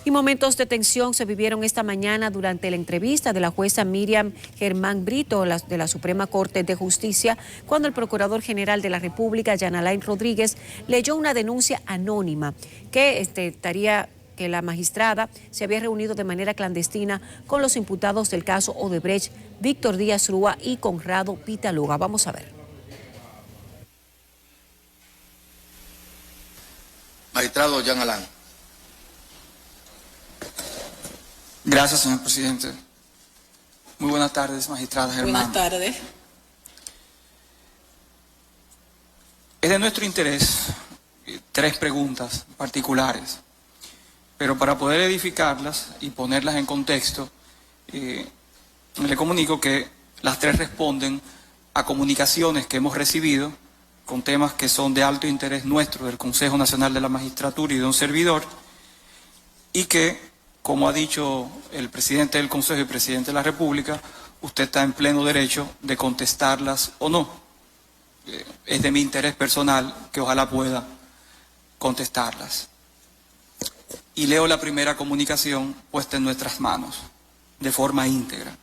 Y momentos de tensión se vivieron esta mañana durante la entrevista de la jueza Miriam Germán Brito de la Suprema Corte de Justicia, cuando el Procurador General de la República, Jan Alain Rodríguez, leyó una denuncia anónima que que la magistrada se había reunido de manera clandestina con los imputados del caso Odebrecht, Víctor Díaz Rúa y Conrado Pitaluga. Vamos a ver. Magistrado Jan Alain. Gracias, señor presidente. Muy buenas tardes, magistrada Germán. Buenas tardes. Es de nuestro interés 3 preguntas particulares, pero para poder edificarlas y ponerlas en contexto, le comunico que las 3 responden a comunicaciones que hemos recibido con temas que son de alto interés nuestro, del Consejo Nacional de la Magistratura y de un servidor, y que, como ha dicho el presidente del Consejo y el presidente de la República, usted está en pleno derecho de contestarlas o no. Es de mi interés personal que ojalá pueda contestarlas. Y leo la primera comunicación puesta en nuestras manos, de forma íntegra.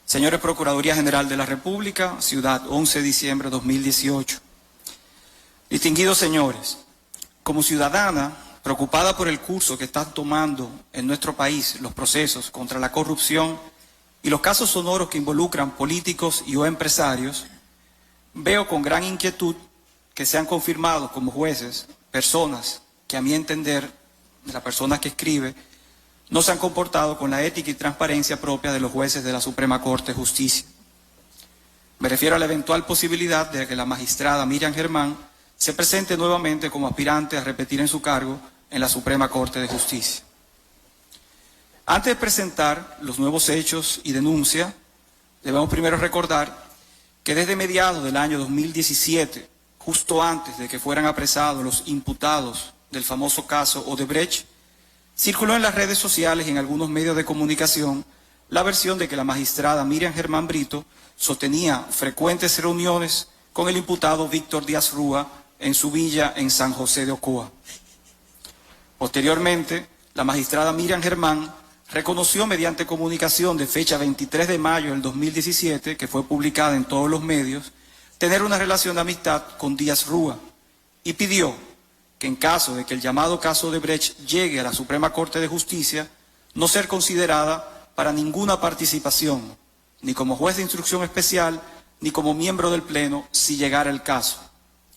Señores Procuraduría General de la República, Ciudad, 11 de diciembre de 2018. Distinguidos señores, como ciudadana preocupada por el curso que están tomando en nuestro país los procesos contra la corrupción y los casos sonoros que involucran políticos y o empresarios, veo con gran inquietud que se han confirmado como jueces personas que, a mi entender, la persona que escribe, no se han comportado con la ética y transparencia propia de los jueces de la Suprema Corte de Justicia. Me refiero a la eventual posibilidad de que la magistrada Miriam Germán se presente nuevamente como aspirante a repetir en su cargo en la Suprema Corte de Justicia. Antes de presentar los nuevos hechos y denuncia, debemos primero recordar que desde mediados del año 2017, justo antes de que fueran apresados los imputados del famoso caso Odebrecht, circuló en las redes sociales y en algunos medios de comunicación la versión de que la magistrada Miriam Germán Brito sostenía frecuentes reuniones con el imputado Víctor Díaz Rúa en su villa en San José de Ocoa. Posteriormente, la magistrada Miriam Germán reconoció mediante comunicación de fecha 23 de mayo del 2017, que fue publicada en todos los medios, tener una relación de amistad con Díaz Rúa y pidió que en caso de que el llamado caso Odebrecht llegue a la Suprema Corte de Justicia, no ser considerada para ninguna participación, ni como juez de instrucción especial, ni como miembro del Pleno, si llegara el caso,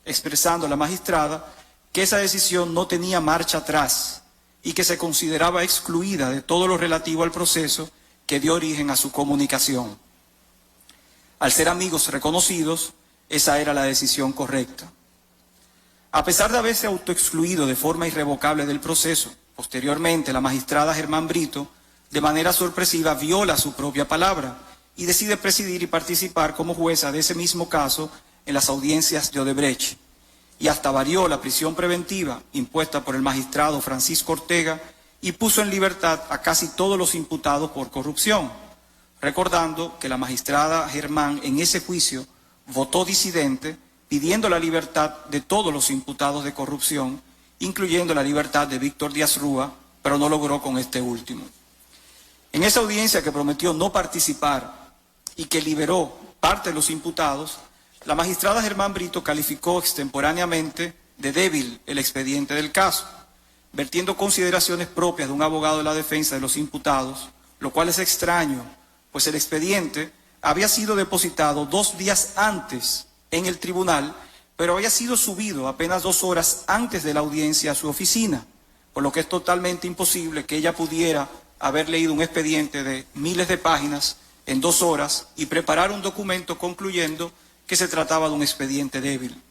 expresando a la magistrada que esa decisión no tenía marcha atrás y que se consideraba excluida de todo lo relativo al proceso que dio origen a su comunicación. Al ser amigos reconocidos, esa era la decisión correcta. A pesar de haberse autoexcluido de forma irrevocable del proceso, posteriormente la magistrada Germán Brito, de manera sorpresiva, viola su propia palabra y decide presidir y participar como jueza de ese mismo caso en las audiencias de Odebrecht, y hasta varió la prisión preventiva impuesta por el magistrado Francisco Ortega y puso en libertad a casi todos los imputados por corrupción, recordando que la magistrada Germán en ese juicio votó disidente, pidiendo la libertad de todos los imputados de corrupción, incluyendo la libertad de Víctor Díaz Rúa, pero no logró con este último. En esa audiencia que prometió no participar y que liberó parte de los imputados, la magistrada Germán Brito calificó extemporáneamente de débil el expediente del caso, vertiendo consideraciones propias de un abogado de la defensa de los imputados, lo cual es extraño, pues el expediente había sido depositado 2 días antes en el tribunal, pero había sido subido apenas 2 horas antes de la audiencia a su oficina, por lo que es totalmente imposible que ella pudiera haber leído un expediente de miles de páginas en 2 horas y preparar un documento concluyendo que se trataba de un expediente débil.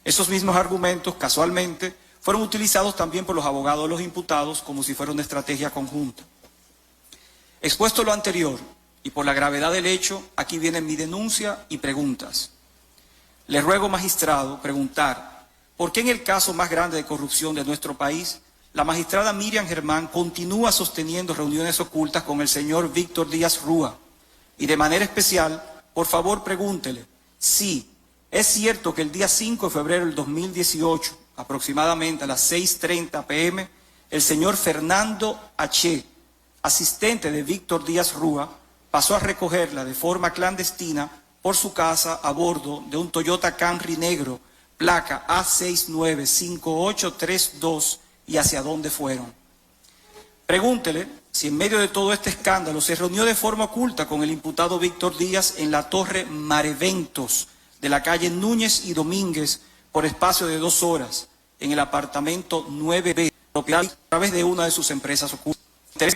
Esos mismos argumentos, casualmente, fueron utilizados también por los abogados de los imputados como si fuera una estrategia conjunta. Expuesto lo anterior, y por la gravedad del hecho, aquí viene mi denuncia y preguntas. Le ruego, magistrado, preguntar, ¿por qué en el caso más grande de corrupción de nuestro país, la magistrada Miriam Germán continúa sosteniendo reuniones ocultas con el señor Víctor Díaz Rúa? Y de manera especial, por favor, pregúntele, sí, es cierto que el día 5 de febrero del 2018, aproximadamente a las 6:30 p.m., el señor Fernando H., asistente de Víctor Díaz Rúa, pasó a recogerla de forma clandestina por su casa a bordo de un Toyota Camry negro, placa A695832, y hacia dónde fueron. Pregúntele si en medio de todo este escándalo se reunió de forma oculta con el imputado Víctor Díaz en la Torre Mareventos de la calle Núñez y Domínguez por espacio de 2 horas en el apartamento 9B, propiedad a través de una de sus empresas ocultas.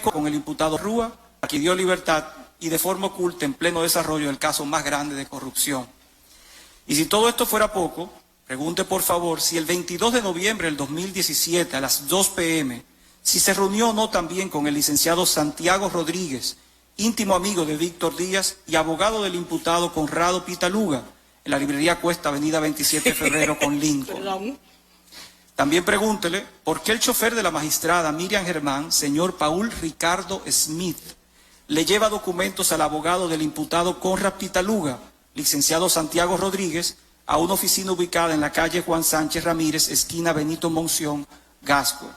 Con el imputado Rúa, a quien dio libertad y de forma oculta en pleno desarrollo del caso más grande de corrupción. Y si todo esto fuera poco, pregunte por favor si el 22 de noviembre del 2017 a las 2 p.m., si se reunió o no también con el licenciado Santiago Rodríguez, íntimo amigo de Víctor Díaz y abogado del imputado Conrado Pitaluga, en la librería Cuesta, avenida 27 de febrero con Lincoln. También pregúntele por qué el chofer de la magistrada Miriam Germán, señor Paul Ricardo Smith, le lleva documentos al abogado del imputado Conrad Pitaluga, licenciado Santiago Rodríguez, a una oficina ubicada en la calle Juan Sánchez Ramírez, esquina Benito Monción, Gascue.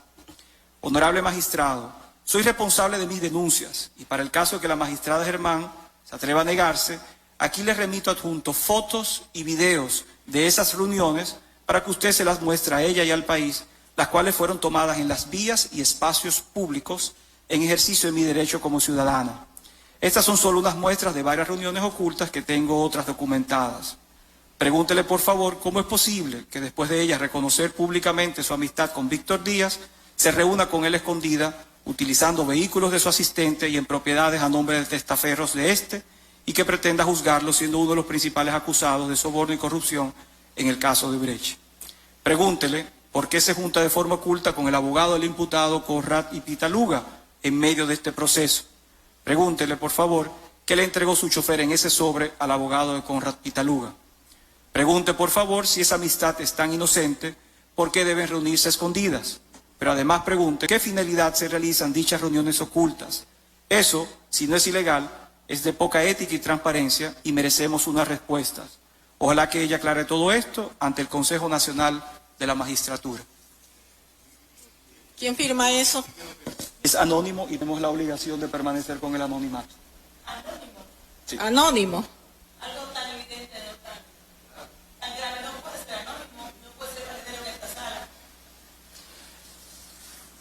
Honorable magistrado, soy responsable de mis denuncias y para el caso de que la magistrada Germán se atreva a negarse, aquí le remito adjunto fotos y videos de esas reuniones para que usted se las muestre a ella y al país, las cuales fueron tomadas en las vías y espacios públicos en ejercicio de mi derecho como ciudadana. Estas son solo unas muestras de varias reuniones ocultas que tengo otras documentadas. Pregúntele por favor cómo es posible que después de ella reconocer públicamente su amistad con Víctor Díaz, se reúna con él escondida, utilizando vehículos de su asistente y en propiedades a nombre de testaferros de este, y que pretenda juzgarlo siendo uno de los principales acusados de soborno y corrupción en el caso de Brecht. Pregúntele por qué se junta de forma oculta con el abogado del imputado Conrad y Pitaluga en medio de este proceso. Pregúntele, por favor, qué le entregó su chofer en ese sobre al abogado de Conrad Pitaluga. Pregunte, por favor, si esa amistad es tan inocente, ¿por qué deben reunirse a escondidas? Pero además pregunte qué finalidad se realizan dichas reuniones ocultas. Eso, si no es ilegal, es de poca ética y transparencia y merecemos unas respuestas. Ojalá que ella aclare todo esto ante el Consejo Nacional de la Magistratura. ¿Quién firma eso? Es anónimo y tenemos la obligación de permanecer con el anonimato. ¿Anónimo? Sí. Anónimo. Algo tan evidente, no tan grave, no puede ser anónimo, no puede ser verdadero en esta sala.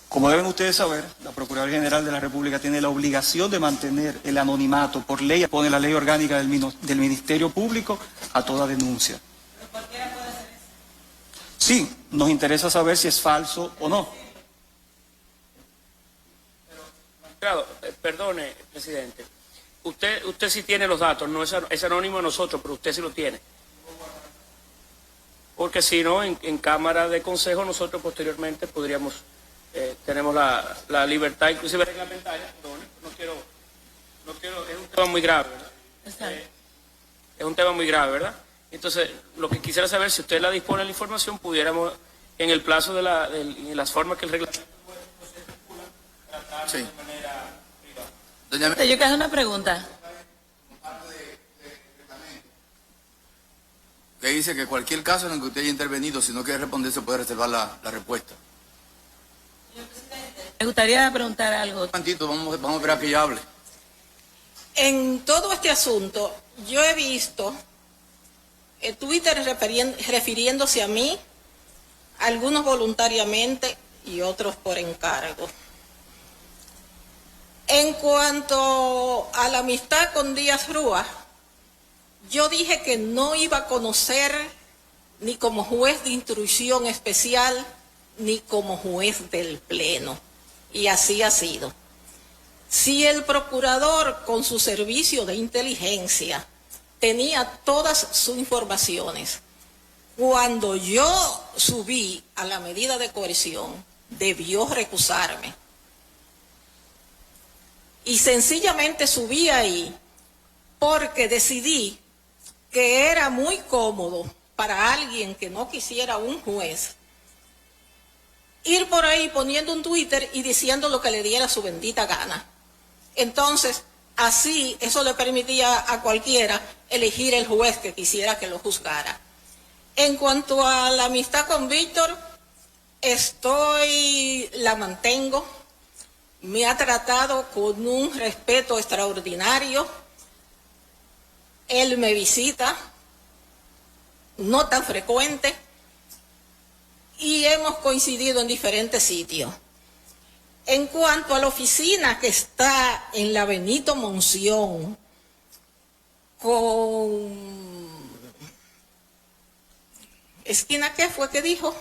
Como deben ustedes saber, la Procuraduría General de la República tiene la obligación de mantener el anonimato. Por ley, pone la ley orgánica del Ministerio Público a toda denuncia. Pero cualquiera puede hacer eso. Sí, nos interesa saber si es falso o no. Perdone, presidente. Usted sí tiene los datos, no es anónimo de nosotros, pero usted sí lo tiene. Porque si no, en Cámara de Consejo nosotros posteriormente podríamos, tenemos la libertad, inclusive reglamentaria, perdone, no quiero, es un tema muy grave, ¿verdad? Es un tema muy grave, ¿verdad? Entonces, lo que quisiera saber, si usted la dispone de la información, pudiéramos, en el plazo en las formas que el reglamento tratar Sí. de manera privada. Doña Yo quiero hacer una pregunta. que dice que cualquier caso en el que usted haya intervenido, si no quiere responder, se puede reservar la respuesta. Me gustaría preguntar algo. Un momentito, vamos a esperar que ella hable. En todo este asunto, yo he visto Twitter refiriéndose a mí, algunos voluntariamente y otros por encargo. En cuanto a la amistad con Díaz Rúa, yo dije que no iba a conocer ni como juez de instrucción especial, ni como juez del Pleno. Y así ha sido. Si el procurador con su servicio de inteligencia tenía todas sus informaciones, cuando yo subí a la medida de coerción, debió recusarme. Y sencillamente subí ahí porque decidí que era muy cómodo para alguien que no quisiera un juez ir por ahí poniendo un Twitter y diciendo lo que le diera su bendita gana. Entonces, así eso le permitía a cualquiera elegir el juez que quisiera que lo juzgara. En cuanto a la amistad con Víctor, la mantengo, me ha tratado con un respeto extraordinario, él me visita, no tan frecuente, y hemos coincidido en diferentes sitios. En cuanto a la oficina que está en la Benito Monción, con... ¿Esquina qué fue que dijo?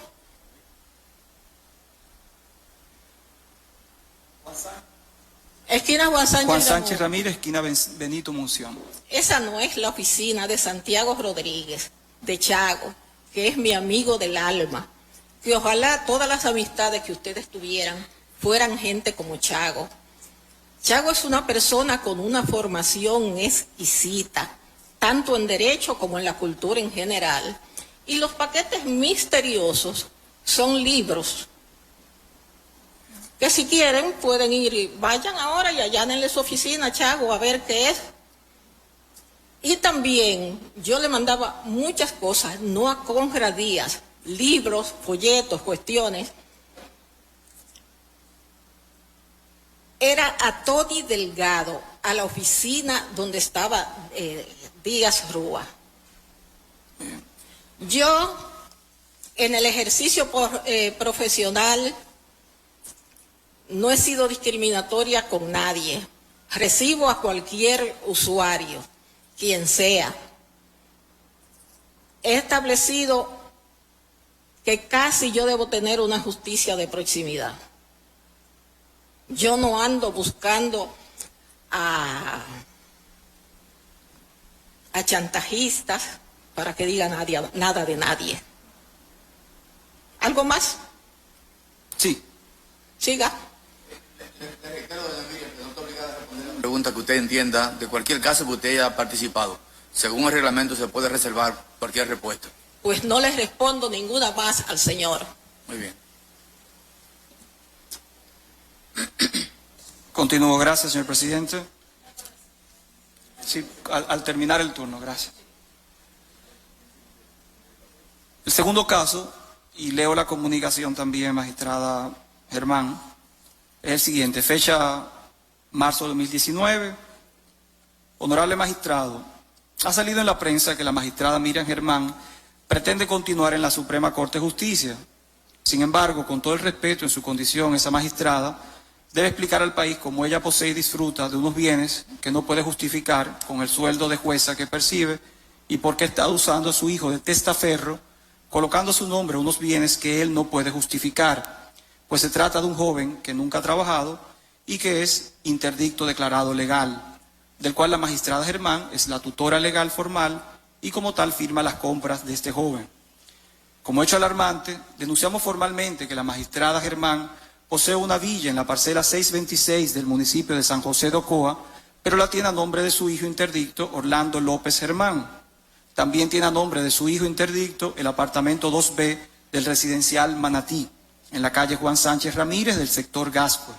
Esquina Juan Sánchez Ramírez, esquina Benito Monción. Esa no es la oficina de Santiago Rodríguez, de Chago, que es mi amigo del alma. Que ojalá todas las amistades que ustedes tuvieran fueran gente como Chago. Chago es una persona con una formación exquisita, tanto en derecho como en la cultura en general. Y los paquetes misteriosos son libros que si quieren pueden ir, vayan ahora y allánenle su oficina, Chago, a ver qué es. Y también yo le mandaba muchas cosas, no a Conra Díaz, libros, folletos, cuestiones. Era a Tony Delgado, a la oficina donde estaba Díaz Rúa. Yo, en el ejercicio profesional, no he sido discriminatoria con nadie. Recibo a cualquier usuario, quien sea. He establecido que casi yo debo tener una justicia de proximidad. Yo no ando buscando a chantajistas para que digan nada de nadie. ¿Algo más? Sí. Siga. Le recuerdo, doña Miriam, que no está obligada a responder a la pregunta que usted entienda de cualquier caso que usted haya participado. Según el reglamento se puede reservar cualquier respuesta. Pues no le respondo ninguna más al señor. Muy bien. Continúo, gracias, señor presidente. Sí, al terminar el turno, gracias. El segundo caso, y leo la comunicación también, magistrada Germán, es el siguiente, fecha marzo de 2019. Honorable magistrado, ha salido en la prensa que la magistrada Miriam Germán pretende continuar en la Suprema Corte de Justicia. Sin embargo, con todo el respeto en su condición, esa magistrada debe explicar al país cómo ella posee y disfruta de unos bienes que no puede justificar con el sueldo de jueza que percibe y por qué está usando a su hijo de testaferro, colocando su nombre a unos bienes que él no puede justificar, pues se trata de un joven que nunca ha trabajado y que es interdicto declarado legal, del cual la magistrada Germán es la tutora legal formal y como tal firma las compras de este joven. Como hecho alarmante, denunciamos formalmente que la magistrada Germán posee una villa en la parcela 626 del municipio de San José de Ocoa, pero la tiene a nombre de su hijo interdicto Orlando López Germán. También tiene a nombre de su hijo interdicto el apartamento 2B del residencial Manatí, en la calle Juan Sánchez Ramírez del sector Gascue.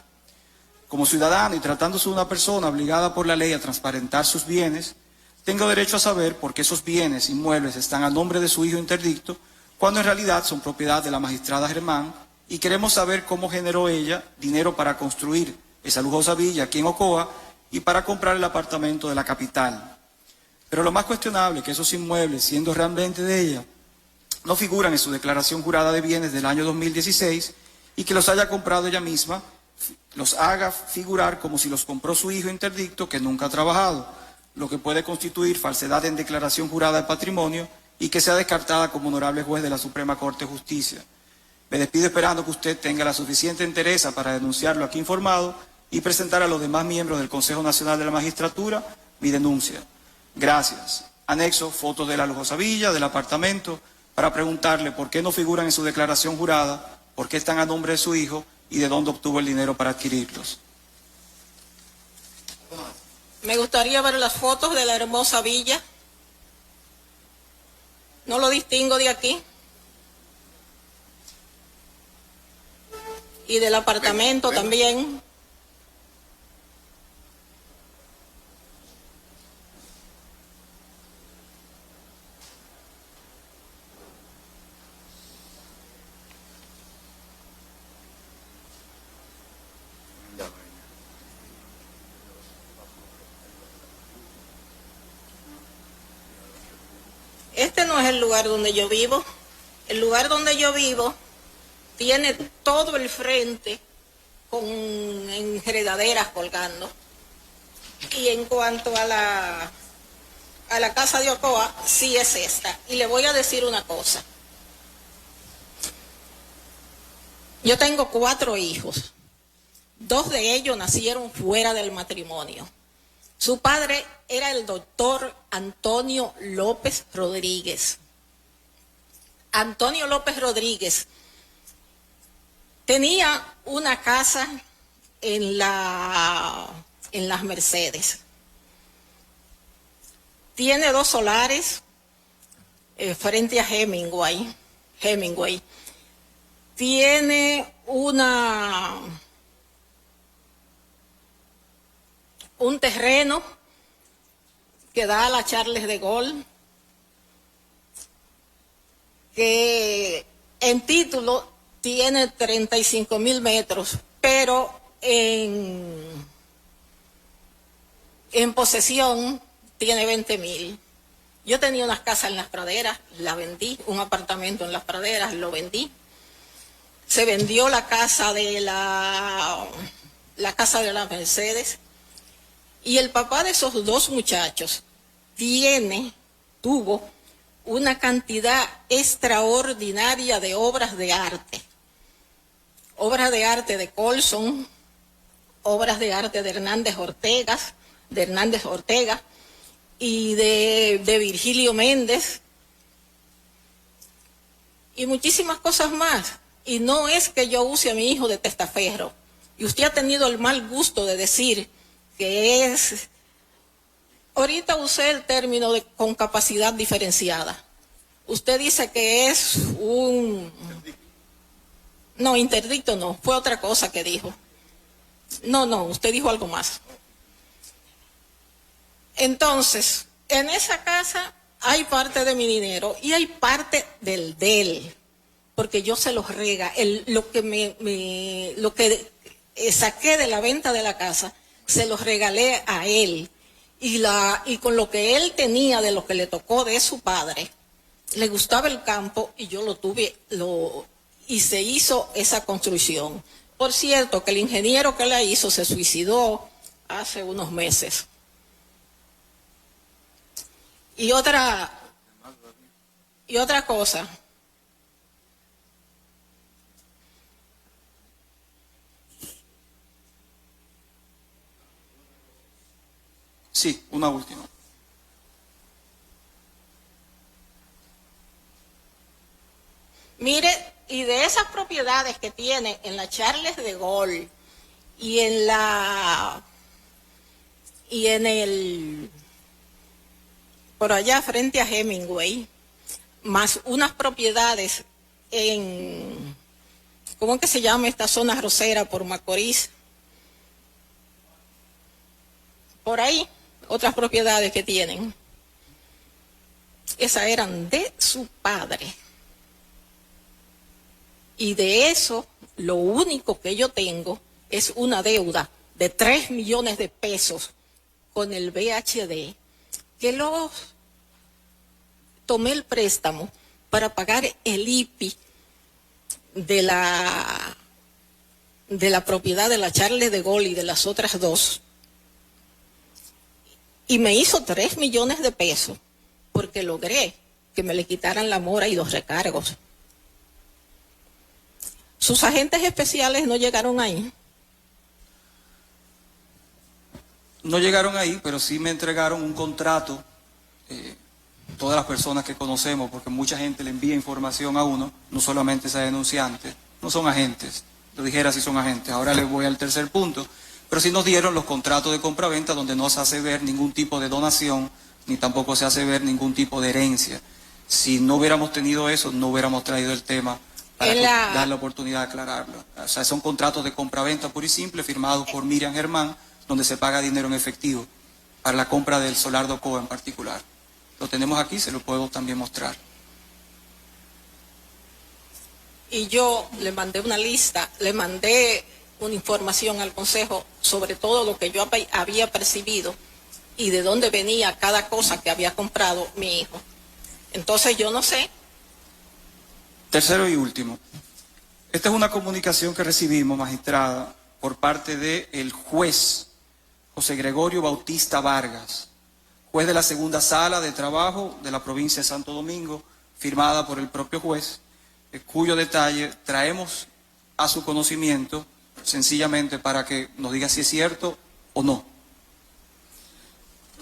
Como ciudadano y tratándose de una persona obligada por la ley a transparentar sus bienes, tengo derecho a saber por qué esos bienes inmuebles están a nombre de su hijo interdicto, cuando en realidad son propiedad de la magistrada Germán, y queremos saber cómo generó ella dinero para construir esa lujosa villa aquí en Ocoa y para comprar el apartamento de la capital. Pero lo más cuestionable es que esos inmuebles, siendo realmente de ella, no figuran en su declaración jurada de bienes del año 2016 y que los haya comprado ella misma, los haga figurar como si los compró su hijo interdicto que nunca ha trabajado, lo que puede constituir falsedad en declaración jurada de patrimonio y que sea descartada como honorable juez de la Suprema Corte de Justicia. Me despido esperando que usted tenga la suficiente entereza para denunciarlo aquí informado y presentar a los demás miembros del Consejo Nacional de la Magistratura mi denuncia. Gracias. Anexo fotos de la lujosa villa, del apartamento, para preguntarle por qué no figuran en su declaración jurada, por qué están a nombre de su hijo y de dónde obtuvo el dinero para adquirirlos. Me gustaría ver las fotos de la hermosa villa. No lo distingo de aquí. Y del apartamento también. no es el lugar donde yo vivo. El lugar donde yo vivo tiene todo el frente con enredaderas colgando. Y en cuanto a la casa de Ocoa, sí es esta. Y le voy a decir una cosa. Yo tengo 4 hijos. 2 de ellos nacieron fuera del matrimonio. Su padre era el doctor Antonio López Rodríguez. Antonio López Rodríguez tenía una casa en las Mercedes. Tiene 2 solares frente a Hemingway. Tiene un terreno que da a la Charles de Gaulle, que en título tiene 35.000 metros, pero en posesión tiene 20.000. Yo tenía unas casas en Las Praderas, la vendí, un apartamento en Las Praderas, lo vendí. Se vendió la casa de la casa de la Mercedes. Y el papá de esos 2 muchachos tuvo una cantidad extraordinaria de obras de arte. Obras de arte de Colson, obras de arte de Hernández Ortega y de Virgilio Méndez y muchísimas cosas más. Y no es que yo use a mi hijo de testaferro. Y usted ha tenido el mal gusto de decir que es, ahorita usé el término de con capacidad diferenciada. Usted dice que es no, interdicto no, fue otra cosa que dijo. No, usted dijo algo más. Entonces, en esa casa hay parte de mi dinero y hay parte del de él, porque yo se los lo que saqué de la venta de la casa, se los regalé a él y con lo que él tenía de lo que le tocó de su padre, le gustaba el campo y yo lo tuve, y se hizo esa construcción. Por cierto, que el ingeniero que la hizo se suicidó hace unos meses. Y otra cosa. Sí, una última. Mire, y de esas propiedades que tiene en la Charles de Gaulle y por allá frente a Hemingway, más unas propiedades ¿cómo es que se llama esta zona rosera por Macorís? Por ahí, otras propiedades que tienen. Esas eran de su padre. Y de eso, lo único que yo tengo es una deuda de 3 millones de pesos con el VHD, que tomé el préstamo para pagar el IPI de la propiedad de la Charles de Gaulle y de las otras 2. Y me hizo 3 millones de pesos porque logré que me le quitaran la mora y los recargos. Sus agentes especiales no llegaron ahí. No llegaron ahí, pero sí me entregaron un contrato, todas las personas que conocemos, porque mucha gente le envía información a uno, no solamente esa denunciante, no son agentes, lo dijera si son agentes. Ahora les voy al tercer punto, pero sí nos dieron los contratos de compraventa donde no se hace ver ningún tipo de donación, ni tampoco se hace ver ningún tipo de herencia. Si no hubiéramos tenido eso, no hubiéramos traído el tema para dar la oportunidad de aclararlo. O sea, son contratos de compraventa pura y simple firmados por Miriam Germán, donde se paga dinero en efectivo para la compra del solar de Ocoa en particular. Lo tenemos aquí, se lo puedo también mostrar. Y yo le mandé una lista, le mandé una información al Consejo sobre todo lo que yo había percibido y de dónde venía cada cosa que había comprado mi hijo. Entonces yo no sé. Tercero y último. Esta es una comunicación que recibimos, magistrada, por parte del juez José Gregorio Bautista Vargas, juez de la segunda sala de trabajo de la provincia de Santo Domingo, firmada por el propio juez, cuyo detalle traemos a su conocimiento sencillamente para que nos diga si es cierto o no.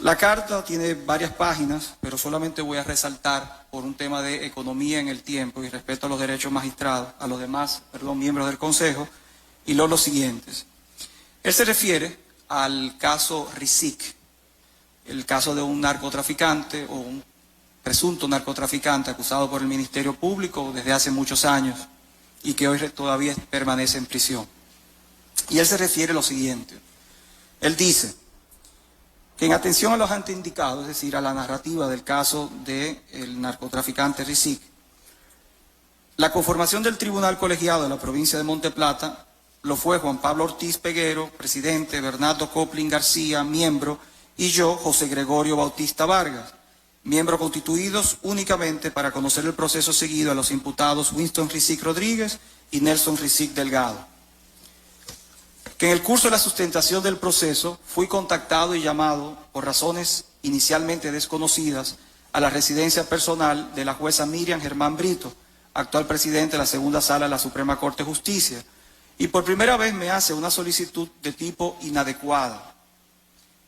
La carta tiene varias páginas, pero solamente voy a resaltar por un tema de economía en el tiempo y respeto a los derechos magistrados, a los demás, miembros del Consejo, y los siguientes. Él se refiere al caso Rizik, el caso de un narcotraficante o un presunto narcotraficante acusado por el Ministerio Público desde hace muchos años y que hoy todavía permanece en prisión. Y él se refiere a lo siguiente. Él dice que en atención a los anteindicado, es decir, a la narrativa del caso del narcotraficante Rizik, la conformación del Tribunal Colegiado de la provincia de Monte Plata lo fue Juan Pablo Ortiz Peguero, presidente, Bernardo Coplin García, miembro, y yo, José Gregorio Bautista Vargas, miembros constituidos únicamente para conocer el proceso seguido a los imputados Winston Rizik Rodríguez y Nelson Rizik Delgado. Que en el curso de la sustentación del proceso fui contactado y llamado por razones inicialmente desconocidas a la residencia personal de la jueza Miriam Germán Brito, actual presidente de la segunda sala de la Suprema Corte de Justicia, y por primera vez me hace una solicitud de tipo inadecuada,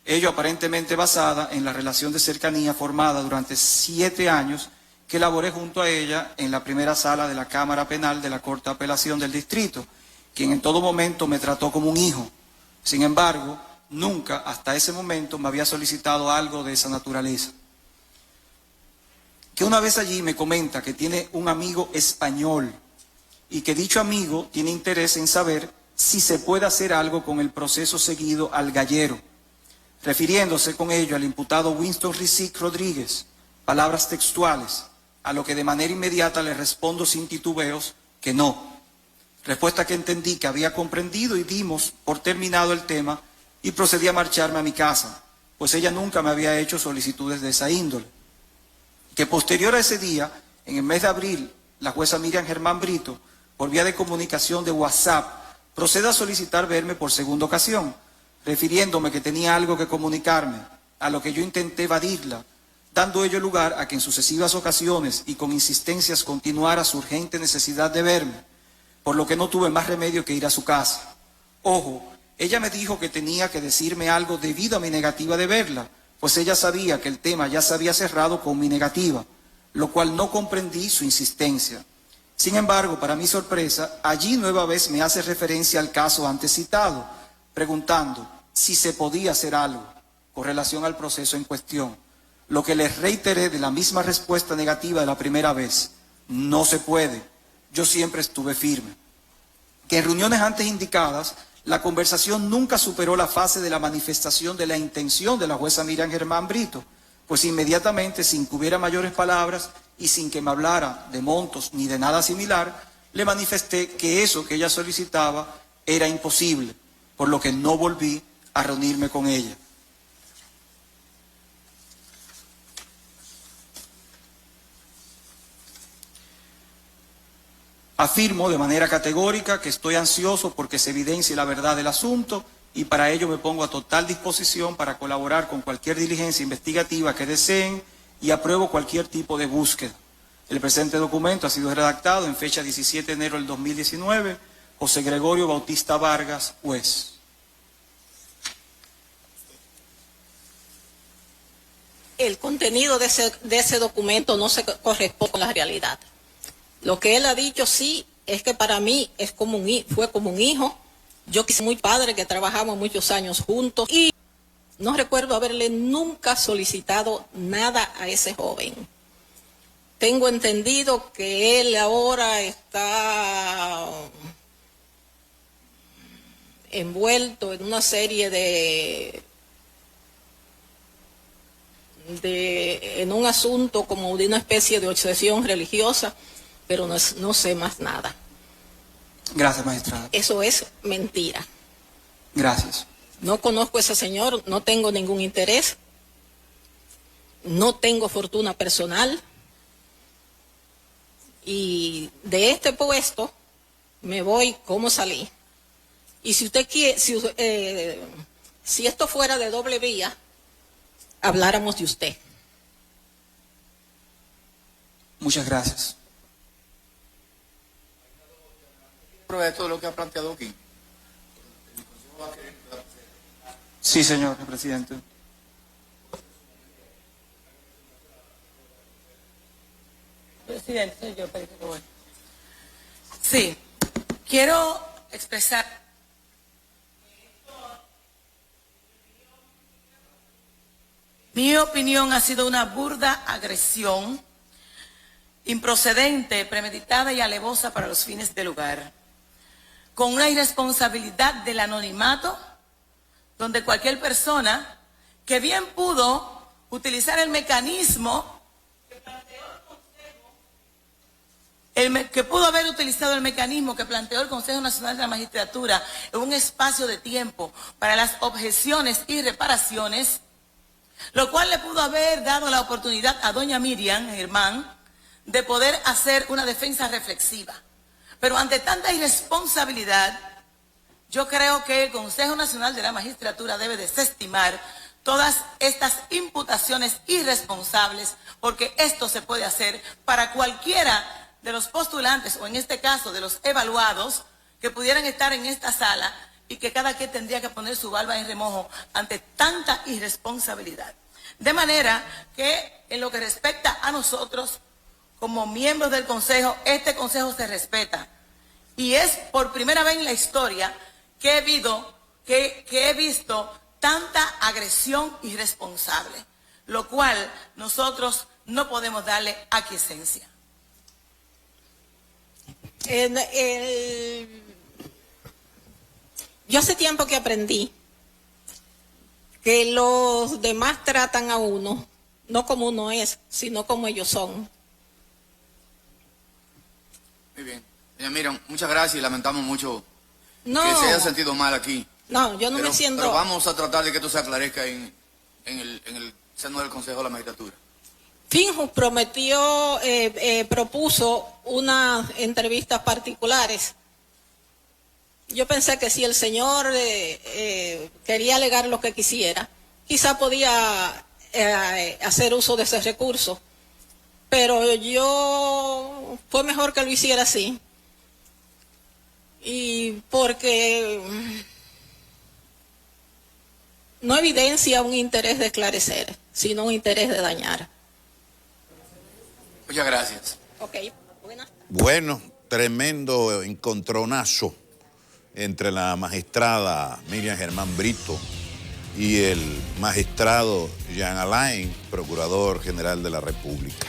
ello aparentemente basada en la relación de cercanía formada durante 7 años que elaboré junto a ella en la primera sala de la Cámara Penal de la Corte de Apelación del Distrito, quien en todo momento me trató como un hijo. Sin embargo, nunca hasta ese momento me había solicitado algo de esa naturaleza. Que una vez allí me comenta que tiene un amigo español y que dicho amigo tiene interés en saber si se puede hacer algo con el proceso seguido al gallero, refiriéndose con ello al imputado Winston Rizik Rodríguez, palabras textuales, a lo que de manera inmediata le respondo sin titubeos que no. Respuesta que entendí que había comprendido y dimos por terminado el tema y procedí a marcharme a mi casa, pues ella nunca me había hecho solicitudes de esa índole. Que posterior a ese día, en el mes de abril, la jueza Miriam Germán Brito, por vía de comunicación de WhatsApp, procede a solicitar verme por segunda ocasión, refiriéndome que tenía algo que comunicarme, a lo que yo intenté evadirla, dando ello lugar a que en sucesivas ocasiones y con insistencias continuara su urgente necesidad de verme, por lo que no tuve más remedio que ir a su casa. Ojo, ella me dijo que tenía que decirme algo debido a mi negativa de verla, pues ella sabía que el tema ya se había cerrado con mi negativa, lo cual no comprendí su insistencia. Sin embargo, para mi sorpresa, allí nueva vez me hace referencia al caso antes citado, preguntando si se podía hacer algo con relación al proceso en cuestión, lo que les reiteré de la misma respuesta negativa de la primera vez: no se puede, yo siempre estuve firme. Que en reuniones antes indicadas, la conversación nunca superó la fase de la manifestación de la intención de la jueza Miriam Germán Brito, pues inmediatamente, sin que hubiera mayores palabras y sin que me hablara de montos ni de nada similar, le manifesté que eso que ella solicitaba era imposible, por lo que no volví a reunirme con ella. Afirmo de manera categórica que estoy ansioso porque se evidencie la verdad del asunto y para ello me pongo a total disposición para colaborar con cualquier diligencia investigativa que deseen y apruebo cualquier tipo de búsqueda. El presente documento ha sido redactado en fecha 17 de enero del 2019, José Gregorio Bautista Vargas, juez. El contenido de ese documento no se corresponde con la realidad. Lo que él ha dicho sí es que para mí fue como un hijo. Yo quise muy padre, que trabajamos muchos años juntos y no recuerdo haberle nunca solicitado nada a ese joven. Tengo entendido que él ahora está envuelto en una serie en un asunto como de una especie de obsesión religiosa, pero no sé más nada. Gracias, magistrada. Eso es mentira. Gracias. No conozco a ese señor, no tengo ningún interés, no tengo fortuna personal, Y de este puesto me voy como salí. Y si usted quiere, si esto fuera de doble vía, habláramos de usted. Muchas gracias. Prueba de todo lo que ha planteado aquí. Sí, señor presidente. Presidente, soy yo, pero bueno. Sí, quiero expresar mi opinión ha sido una burda agresión, improcedente, premeditada y alevosa para los fines del lugar, con una irresponsabilidad del anonimato, donde cualquier persona que bien pudo utilizar el mecanismo que pudo haber utilizado el mecanismo que planteó el Consejo Nacional de la Magistratura en un espacio de tiempo para las objeciones y reparaciones, lo cual le pudo haber dado la oportunidad a doña Miriam Germán de poder hacer una defensa reflexiva. Pero ante tanta irresponsabilidad, yo creo que el Consejo Nacional de la Magistratura debe desestimar todas estas imputaciones irresponsables, porque esto se puede hacer para cualquiera de los postulantes, o en este caso de los evaluados, que pudieran estar en esta sala y que cada quien tendría que poner su barba en remojo ante tanta irresponsabilidad. De manera que en lo que respecta a nosotros, como miembros del Consejo, este Consejo se respeta. Y es por primera vez en la historia que he visto tanta agresión irresponsable, lo cual nosotros no podemos darle aquiescencia. Yo hace tiempo que aprendí que los demás tratan a uno, no como uno es, sino como ellos son. Muy bien. Doña Miriam, muchas gracias y lamentamos mucho No, que se haya sentido mal aquí. no, yo no me siento... Pero vamos a tratar de que esto se aclarezca en el seno del Consejo de la Magistratura. Finjus propuso unas entrevistas particulares. Yo pensé que si el señor quería alegar lo que quisiera, quizá podía hacer uso de ese recurso. Pero fue mejor que lo hiciera así. Y porque no evidencia un interés de esclarecer, sino un interés de dañar. Muchas gracias. Ok, buenas tardes. Bueno, tremendo encontronazo entre la magistrada Miriam Germán Brito y el magistrado Jean Alain, Procurador General de la República.